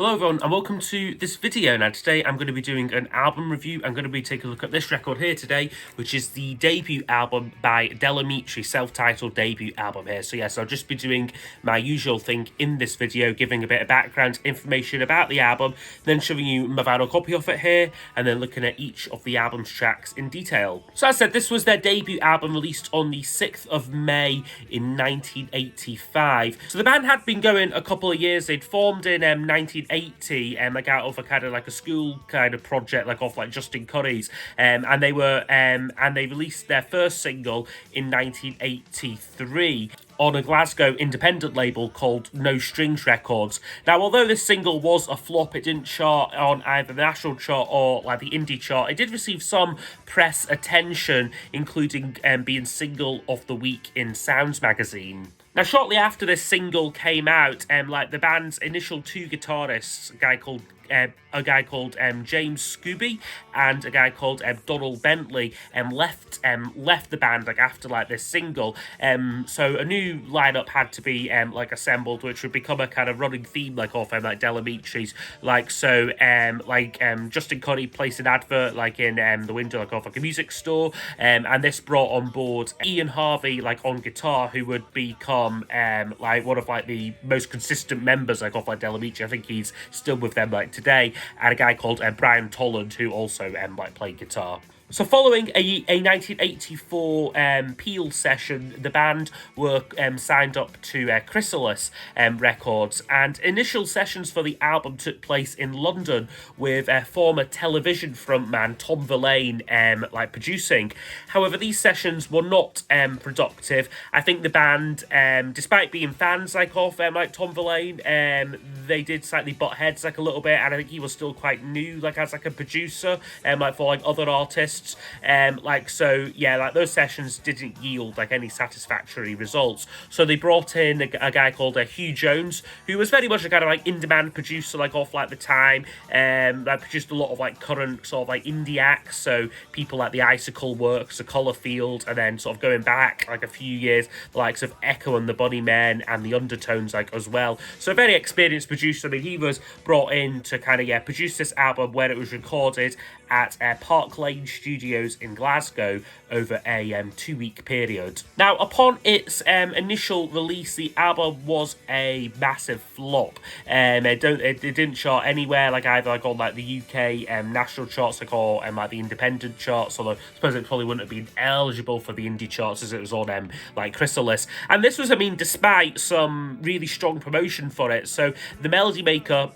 Hello everyone and welcome to this video. Now today I'm going to be doing an album review. I'm going to be taking a look at this record here today, which is the debut album by Amitri, self-titled debut album here. So yes, I'll just be doing my usual thing in this video, giving a bit of background information about the album, then showing you my vinyl copy of it here, and then looking at each of the album's tracks in detail. So as I said, this was their debut album released on the 6th of May in 1985. So the band had been going a couple of years. They'd formed in 1980, like out of a kind of like a school kind of project, like off like Justin Curry's, and they released their first single in 1983 on a Glasgow independent label called No Strings Records. Now, although this single was a flop, it didn't chart on either the national chart or like the indie chart. It did receive some press attention, including being single of the week in Sounds magazine. Now, shortly after this single came out, like the band's initial two guitarists, a guy called James Scooby and a guy called Donald Bentley, left the band like after like this single. So a new lineup had to be like assembled, which would become a kind of running theme like of like Delamitri's. Like so, Justin Curry placed an advert like in the window like of like a music store, and this brought on board Ian Harvey like on guitar, who would become like one of like the most consistent members like of like Delamitri. I think he's still with them like today, and a guy called Brian Tolland, who also like played guitar. So following a 1984 Peel session, the band were signed up to Chrysalis Records, and initial sessions for the album took place in London with former television frontman Tom Verlaine like producing. However, these sessions were not productive. I think the band, despite being fans like of like Tom Verlaine, they did slightly butt heads like a little bit, and I think he was still quite new like as like a producer like for like other artists. So those sessions didn't yield like any satisfactory results. So they brought in a guy called Hugh Jones, who was very much a kind of like in-demand producer like off like the time, that produced a lot of like current sort of like indie acts. So people like the Icicle Works, the Colourfield, and then sort of going back like a few years, the likes of Echo and the Bunnymen and the Undertones like as well. So a very experienced producer. I mean, he was brought in to kind of produce this album where it was recorded at Park Lane Studios in Glasgow over a 2-week period. Now, upon its initial release, the album was a massive flop. It didn't chart anywhere, like either like on like the UK national charts, like or like the independent charts. Although I suppose it probably wouldn't have been eligible for the indie charts as it was on like Chrysalis. And this was, I mean, despite some really strong promotion for it. So the Melody Maker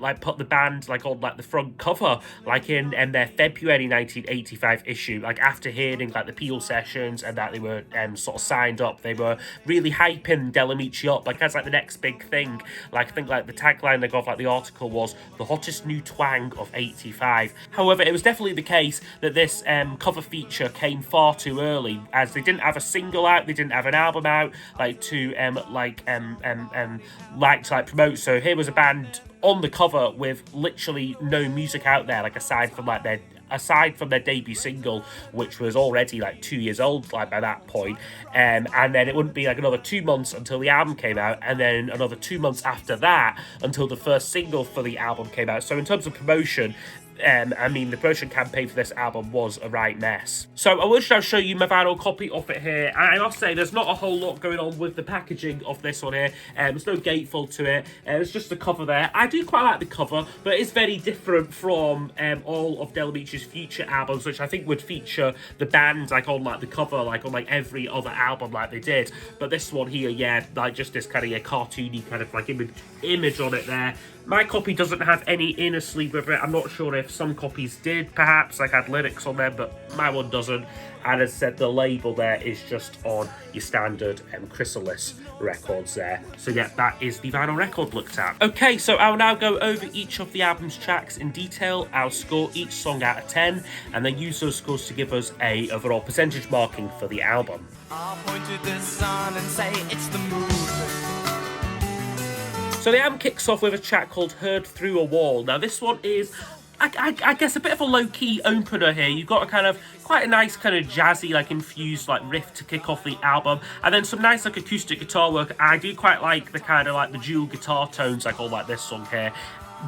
like put the band like on like the front cover, like in their February 1985 issue, like after hearing like the Peel sessions and that they were sort of signed up. They were really hyping Delamitri up like as like the next big thing. Like I think like the tagline like of like the article was the hottest new twang of 85. However, it was definitely the case that this cover feature came far too early, as they didn't have a single out, they didn't have an album out like to promote. So here was a band on the cover with literally no music out there, like aside from their debut single, which was already like 2 years old like by that point, and then it wouldn't be like another 2 months until the album came out, and then another 2 months after that until the first single for the album came out. So in terms of promotion, I mean, the promotion campaign for this album was a right mess. So I will now show you my vinyl copy of it here. And I must say, there's not a whole lot going on with the packaging of this one here. There's no gatefold to it. It's just the cover there. I do quite like the cover, but it's very different from all of Delamitri's future albums, which I think would feature the band like on like the cover, like on like every other album like they did. But this one here, like just this kind of cartoony kind of like image on it there. My copy doesn't have any inner sleeve with it. I'm not sure if some copies did, perhaps, like had lyrics on them, but my one doesn't. And as I said, the label there is just on your standard Chrysalis records there. So yeah, that is the vinyl record looked at. Okay, so I'll now go over each of the album's tracks in detail. I'll score each song out of 10, and then use those scores to give us a overall percentage marking for the album. I'll point to the sun and say it's the moon. So the album kicks off with a track called Heard Through a Wall. Now this one is, I guess, a bit of a low-key opener here. You've got a kind of quite a nice kind of jazzy, like infused like riff to kick off the album, and then some nice like acoustic guitar work. I do quite like the kind of like the dual guitar tones like all like this song here.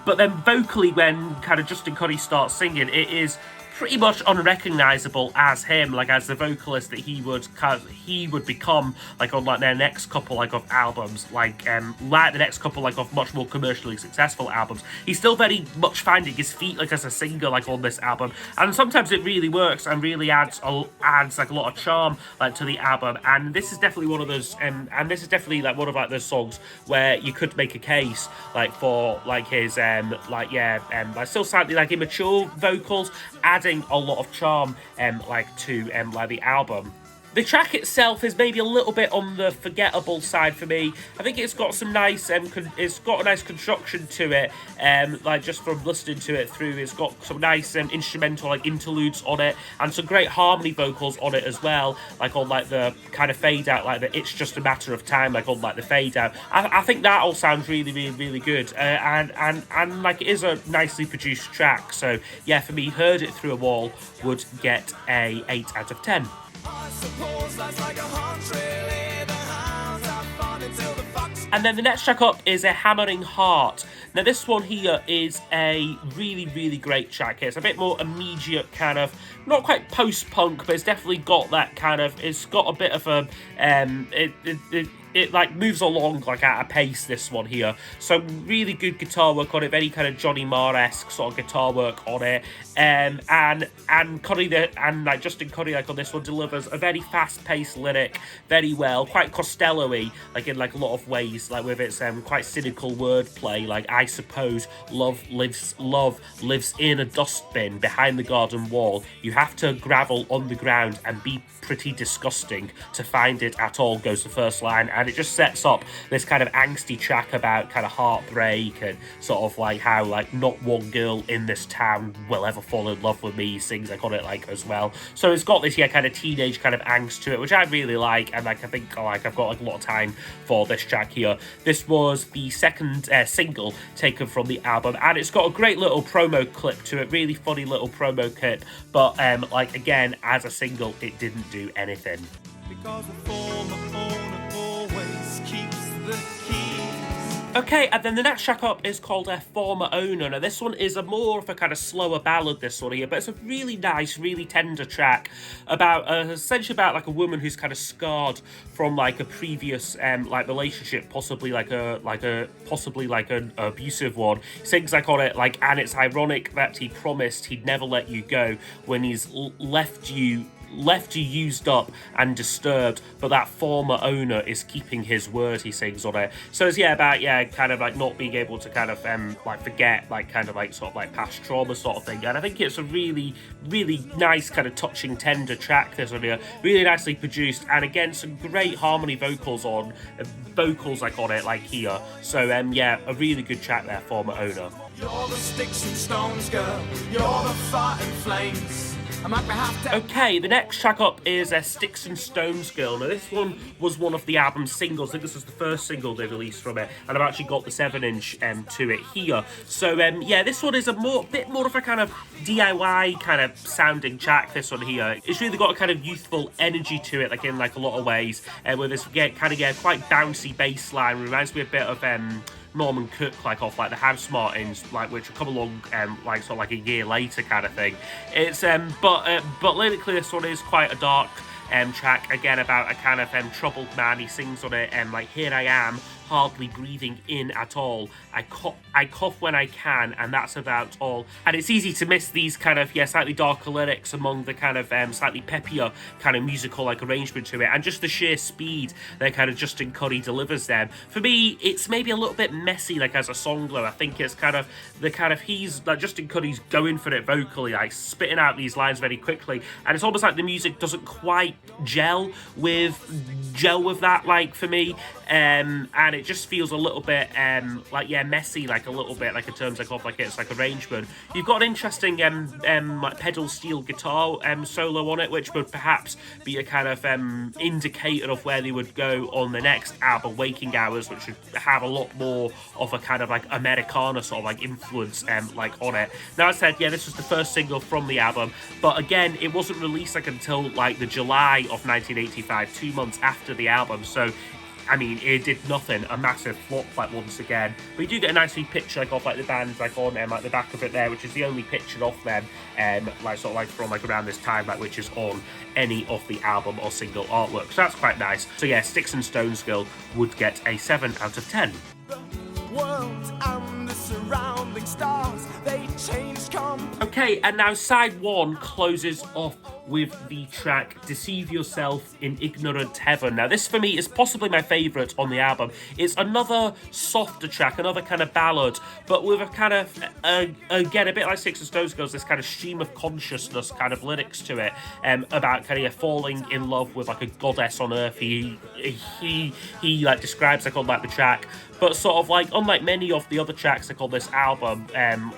but then vocally, when kind of Justin Cuddy starts singing, it is pretty much unrecognizable as him, like as the vocalist that he would become, like on like their next couple like of albums, like the next couple like of much more commercially successful albums. He's still very much finding his feet like as a singer like on this album, and sometimes it really works and really adds like a lot of charm like to the album. And this is definitely one of those and this is definitely like one of like those songs where you could make a case like for like his like still slightly like immature vocals adding a lot of charm like to like the album. The track itself is maybe a little bit on the forgettable side for me. I think it's got some nice, it's got a nice construction to it. Like just from listening to it through, it's got some nice instrumental like interludes on it, and some great harmony vocals on it as well. Like on like the kind of fade out, like the "It's Just a Matter of Time," like on like the fade out. I think that all sounds really good, and like it is a nicely produced track. So yeah, for me, Heard It Through a Wall would get a 8 out of 10. And then the next track up is A Hammering Heart. Now this one here is a really great track here. It's a bit more immediate kind of, not quite post-punk, but it's definitely got that kind of, it's got a bit of a, it like moves along like at a pace, this one here. So really good guitar work on it, very kind of Johnny Marr-esque sort of guitar work on it. And Cuddy and like Justin Cuddy like on this one delivers a very fast-paced lyric very well, quite Costello-y, like in like a lot of ways, like with its quite cynical wordplay, like I suppose love lives in a dustbin behind the garden wall. You have to gravel on the ground and be pretty disgusting to find it at all, goes the first line, and it just sets up this kind of angsty track about kind of heartbreak and sort of like how like not one girl in this town will ever fall in love with me, he sings like on it like as well. So it's got this kind of teenage kind of angst to it, which I really like, and like I think like I've got like a lot of time for this track here. This was the second single taken from the album, and it's got a great little promo clip to it, really funny little promo clip, but like again as a single it didn't do anything. Because the former owner always keeps the keys. Okay, and then the next track up is called Former Owner. Now this one is a more of a kind of slower ballad, this one here, but it's a really nice, really tender track about essentially about like a woman who's kind of scarred from like a previous like relationship, possibly like an abusive one. He sings like on it like, and it's ironic that he promised he'd never let you go when he's left you used up and disturbed, but that former owner is keeping his word, he sings on it. So it's about kind of like not being able to kind of like forget like kind of like sort of like past trauma sort of thing. And I think it's a really nice kind of touching tender track, this one here, really nicely produced, and again some great harmony vocals like on it like here. So a really good track there, Former Owner. You're the sticks and stones girl, you're the fire and flames. Okay, the next track up is Sticks and Stones Girl. Now this one was one of the album's singles. I think this was the first single they released from it, and I've actually got the 7-inch to it here. So this one is a bit more of a kind of DIY kind of sounding track, this one here. It's really got a kind of youthful energy to it, like in like a lot of ways, with this quite bouncy bass line. Reminds me a bit of Norman Cook, like off like the House Martins, like which will come along like sort of like a year later kind of thing. It's but lyrically this one is quite a dark track, again about a kind of troubled man. He sings on it like, here I am, hardly breathing in at all. I cough when I can, and that's about all. And it's easy to miss these kind of slightly darker lyrics among the kind of slightly peppier kind of musical like arrangement to it, and just the sheer speed that kind of Justin Cuddy delivers them. For me, it's maybe a little bit messy like as a song though. I think it's kind of he's like Justin Cuddy's going for it vocally, like spitting out these lines very quickly, and it's almost like the music doesn't quite gel with that, like for me, and it just feels a little bit messy, like a little bit like in terms of like it's like arrangement. You've got an interesting like pedal steel guitar solo on it, which would perhaps be a kind of indicator of where they would go on the next album, Waking Hours, which would have a lot more of a kind of like Americana sort of like influence like on it. Now I said this was the first single from the album, but again it wasn't released like until like the July of 1985, 2 months after the album. So I mean, it did nothing. A massive flop, like, once again. But you do get a nice wee picture, like, of, like, the band, like, on, like, the back of it there, which is the only picture of them, like, sort of, like, from, like, around this time, like, which is on any of the album or single artwork. So that's quite nice. So, yeah, Sticks and Stones Girl would get a 7 out of 10. World and the surrounding stars, they changed Okay, and now side 1 closes off with the track Deceive Yourself in Ignorant Heaven. Now this for me is possibly my favourite on the album. It's another softer track, another kind of ballad, but with a kind of, again, a bit like Sticks and Stones Girls, this kind of stream of consciousness kind of lyrics to it, about kind of falling in love with like a goddess on earth. He like describes like on like the track. But sort of like, unlike many of the other tracks like on this album,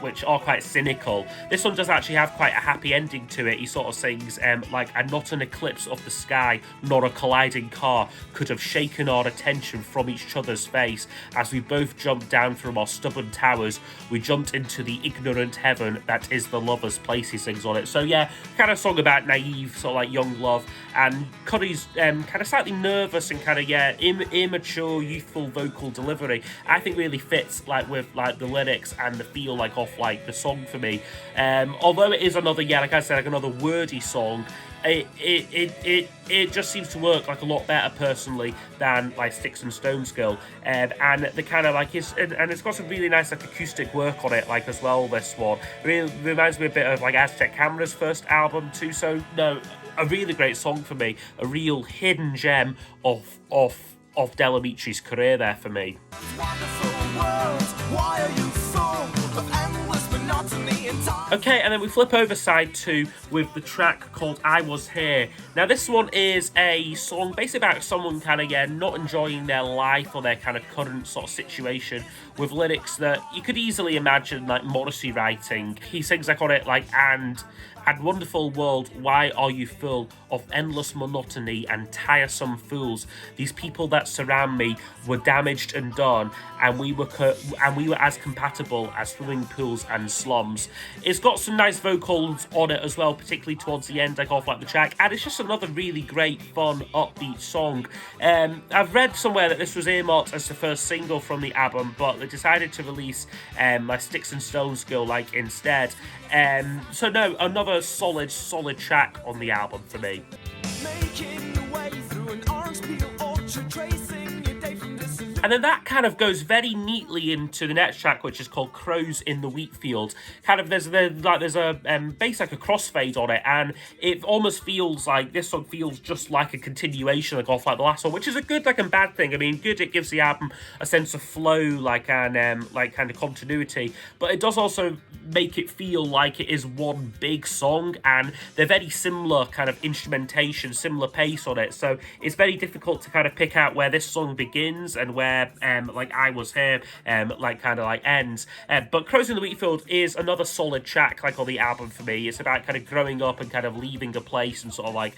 which are quite cynical, this one does actually have quite a happy ending to it. He sort of sings, like, and not an eclipse of the sky, nor a colliding car could have shaken our attention from each other's face. As we both jumped down from our stubborn towers, we jumped into the ignorant heaven that is the lover's place, he sings on it. So yeah, kind of song about naive, sort of like young love, and Cuddy's kind of slightly nervous and kind of, yeah, immature, youthful vocal delivery, I think really fits like with like the lyrics and the feel like of like the song for me. Although it is another, yeah, like I said, like another wordy song, it just seems to work like a lot better personally than like Sticks and Stones Girl, and the kind of like and it's got some really nice like acoustic work on it like as well. This one really reminds me a bit of like Aztec Camera's first album too. So no, a really great song for me, a real hidden gem of Del Amitri's career there for me. Okay, and then we flip over side 2 with the track called I Was Here. Now this one is a song basically about someone kind of, yeah, not enjoying their life or their kind of current sort of situation, with lyrics that you could easily imagine like Morrissey writing. He sings like on it like, and wonderful world, why are you full of endless monotony and tiresome fools? These people that surround me were damaged and done, and we were as compatible as swimming pools and slums. It's got some nice vocals on it as well, particularly towards the end, like off like the track, and it's just another really great, fun, upbeat song. I've read somewhere that this was earmarked as the first single from the album, but they decided to release like Sticks and Stones Girl like instead. So no, another solid track on the album for me. Making your way through an orange peel orchard, tracing your day from distance. And then that kind of goes very neatly into the next track, which is called Crows in the Wheat Field. Kind of there's a bass like a crossfade on it, and it almost feels like this song feels just like a continuation like off like the last one, which is a good like and bad thing. I mean, good, it gives the album a sense of flow, like, and like kind of continuity, but it does also make it feel like it is one big song, and they're very similar kind of instrumentation, similar pace on it, so it's very difficult to kind of pick out where this song begins and where like I Was Here like kind of like ends. But Crows in the Wheatfield is another solid track like on the album for me. It's about kind of growing up and kind of leaving a place and sort of like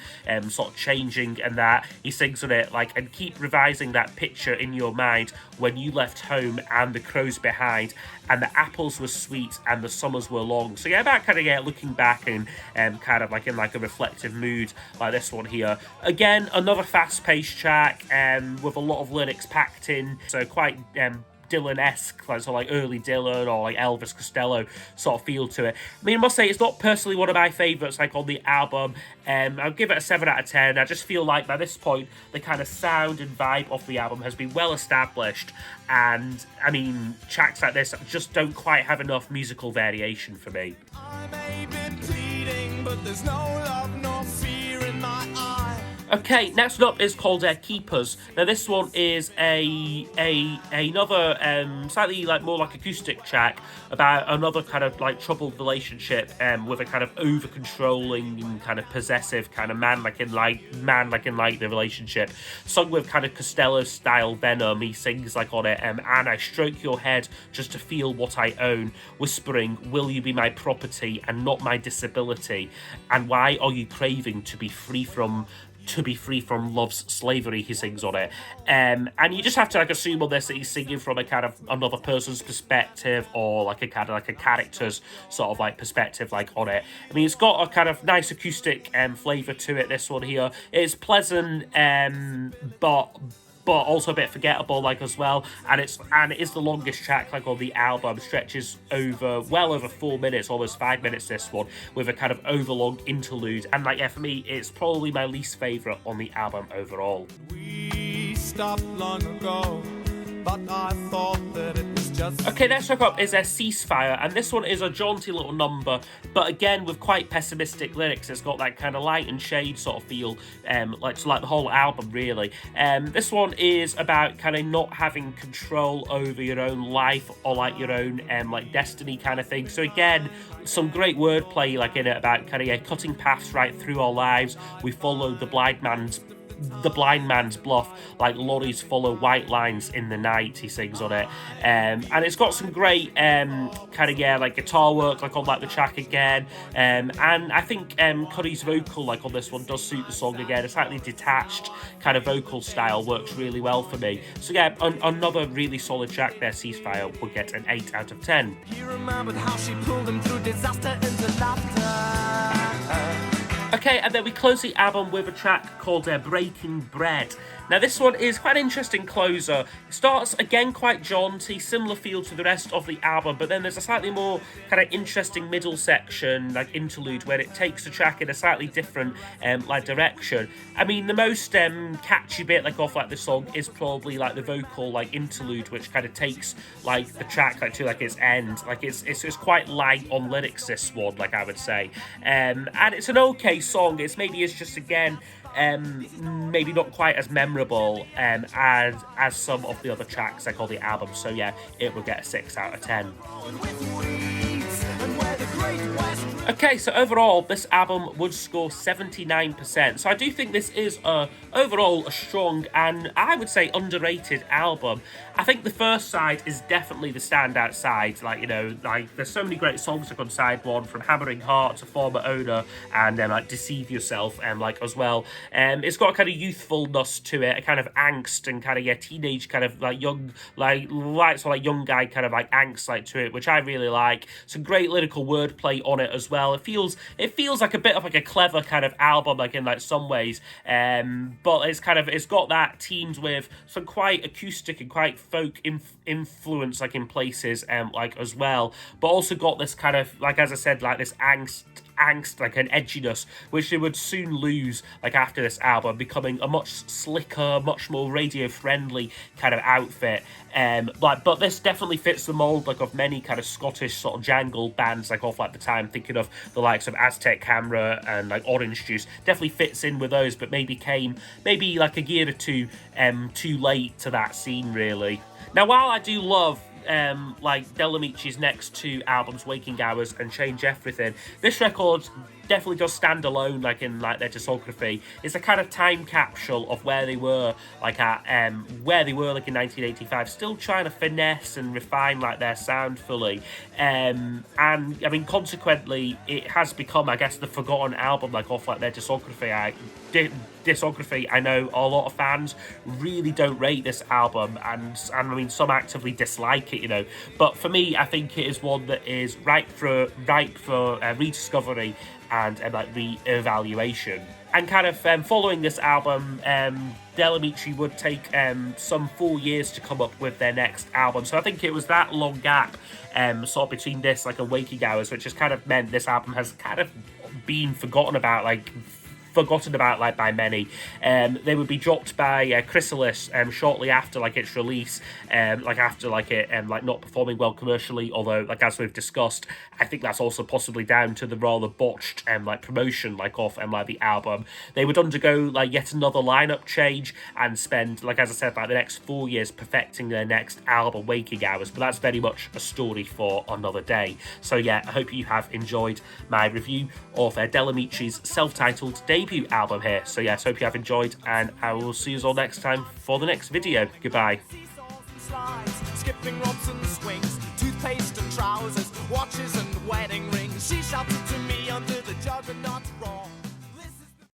sort of changing, and that he sings on it like, and keep revising that picture in your mind when you left home and the crows behind, and the apples were sweet and the summers were long. So yeah, about kind of, yeah, looking back and kind of like in like a reflective mood like this one here. Again, another fast-paced track with a lot of lyrics packed in, so quite Dylan-esque, like, so like early Dylan or like Elvis Costello sort of feel to it. I mean, I must say it's not personally one of my favourites like on the album. I'll give it a 7 out of 10. I just feel like by this point the kind of sound and vibe of the album has been well established, and I mean tracks like this just don't quite have enough musical variation for me. I may be pleading, but there's no love nor fear in my eyes. Okay, next up is called Keepers. Now this one is another slightly like more like acoustic track about another kind of like troubled relationship with a kind of over controlling and kind of possessive kind of man like in the relationship, sung with kind of Costello style venom. He sings like on it, and I stroke your head just to feel what I own, whispering, will you be my property and not my disability, and why are you craving to be free from love's slavery, he sings on it. And you just have to like assume on this that he's singing from a kind of another person's perspective, or like a kind of like a character's sort of like perspective like on it. I mean, it's got a kind of nice acoustic flavour to it, this one here. It's pleasant, but but also a bit forgettable, like, as well. And it is the longest track, like, on the album. Stretches over well over 4 minutes, almost 5 minutes, this one, with a kind of overlong interlude. And, like, yeah, for me, it's probably my least favourite on the album overall. We stopped long ago, but I thought that it was just... Okay, next track up is a Ceasefire, and this one is a jaunty little number, but again with quite pessimistic lyrics. It's got that kind of light and shade sort of feel, like the whole album really. This one is about kind of not having control over your own life or like your own like destiny kind of thing. So again, some great wordplay like in it about kind of cutting paths right through our lives. We follow the blind man's bluff, like lorries follow white lines in the night, he sings on it. And it's got some great kind of like guitar work like on like the track again, and I think Cuddy's vocal like on this one does suit the song again. A slightly detached kind of vocal style works really well for me. So yeah, another really solid track there. Ceasefire will get an 8 out of 10. He remembered how she pulled him through disaster into laughter. Okay, and then we close the album with a track called Breaking Bread. Now this one is quite an interesting closer. It starts again quite jaunty, similar feel to the rest of the album, but then there's a slightly more kind of interesting middle section, like interlude, where it takes the track in a slightly different like direction. I mean, the most catchy bit like off like the song is probably like the vocal like interlude, which kind of takes like the track like to like its end. Like it's quite light on lyrics, this one, like I would say, and it's an okay song. It's just again maybe not quite as memorable as some of the other tracks like on the album. So yeah, it will get a 6 out of 10. Okay, so overall, this album would score 79%. So I do think this is overall a strong and I would say underrated album. I think the first side is definitely the standout side. Like, you know, like there's so many great songs like on side one, from Hammering Heart to Former Owner, and then like Deceive Yourself, like as well. It's got a kind of youthfulness to it, a kind of angst and kind of teenage kind of like young young guy kind of like angst like to it, which I really like. Some great lyrical wordplay on it as well. It feels like a bit of like a clever kind of album, like in like some ways, but it's got that teamed with some quite acoustic and quite folk influence like in places, like as well, but also got this kind of, like as I said, like this angst, like an edginess, which they would soon lose like after this album, becoming a much slicker, much more radio friendly kind of outfit. But this definitely fits the mold like of many kind of Scottish sort of jangle bands like off like the time, thinking of the likes of Aztec Camera and like Orange Juice. Definitely fits in with those, but maybe like a year or two too late to that scene really. Now, while I do love like Del Amitri's next two albums, Waking Hours and Change Everything, this record definitely does stand alone like in like their discography. It's a kind of time capsule of where they were like at in 1985, still trying to finesse and refine like their sound fully, and I mean consequently it has become, I guess, the forgotten album like off like their discography. I know a lot of fans really don't rate this album, and I mean some actively dislike it, you know, but for me I think it is one that is ripe for rediscovery and like re-evaluation. And kind of following this album, Del Amitri would take some 4 years to come up with their next album. So I think it was that long gap sort of between this like and Waking Hours, which has kind of meant this album has kind of been forgotten about like by many. They would be dropped by Chrysalis shortly after like its release, like after like it like not performing well commercially, although like as we've discussed, I think that's also possibly down to the rather botched like promotion like off like the album. They would undergo like yet another lineup change and spend, like as I said, like the next 4 years perfecting their next album, Waking Hours, but that's very much a story for another day. So yeah, I hope you have enjoyed my review of Del Amitri's self-titled debut album here. So yes, hope you have enjoyed, and I will see you all next time for the next video. Goodbye. Skipping ropes and swings, toothpaste and trousers, watches and wedding rings. She shouted to me under the juggernaut roar.